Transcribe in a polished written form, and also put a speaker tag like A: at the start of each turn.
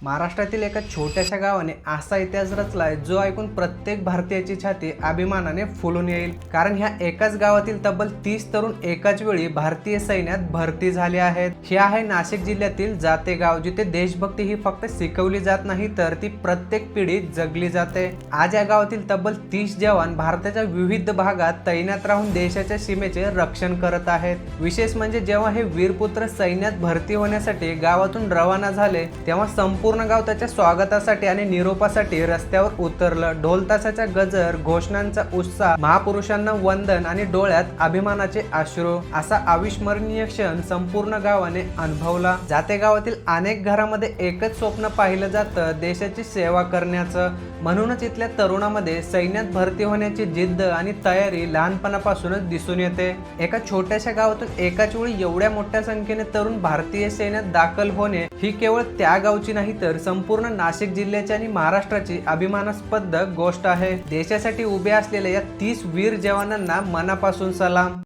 A: महाराष्ट्रातील एका छोट्याशा गावाने असा इतिहास रचलाय जो ऐकून प्रत्येक भारतीयाची छाती अभिमानाने फुलून येईल। कारण ह्या एकाच गावातील तब्बल 30 तरुण एकाच वेळी भारतीय सैन्यात भरती झाले आहेत। हे आहे नाशिक जिल्ह्यातील जाते गाव, जिथे देशभक्ती ही फक्त शिकवली जात नाही तर ती प्रत्येक पिढीत जगली जाते। आज या गावातील तब्बल 30 जवान भारताच्या विविध भागात तैनात राहून देशाच्या सीमेचे रक्षण करत आहेत। विशेष म्हणजे जेव्हा हे वीरपुत्र सैन्यात भरती होण्यासाठी गावातून रवाना झाले तेव्हा संपूर्ण गाव त्याच्या स्वागतासाठी आणि निरोपासाठी रस्त्यावर उतरलं। ढोल ताशाचा गजर, घोषणांचा उत्साह, महापुरुषांना वंदन आणि डोळ्यात अभिमानाचे अश्रू, असा अविस्मरणीय क्षण संपूर्ण गावाने अनुभवला। जाते गावातील अनेक घरामध्ये एकच स्वप्न पाहिलं जातं, देशाची सेवा करण्याचं। म्हणूनच इथल्या तरुणांमध्ये सैन्यात भरती होण्याची जिद्द आणि तयारी लहानपणापासूनच दिसून येते। एका छोट्याशा गावातून एकाच वेळी एवढ्या मोठ्या संख्येने तरुण भारतीय सैन्यात दाखल होणे ही केवळ त्या गावची नाही तर संपूर्ण नाशिक जिल्ह्याची आणि महाराष्ट्राची अभिमानास्पद गोष्ट आहे। देशासाठी उभे असलेल्या या 30 वीर जवानांना मनापासून सलाम।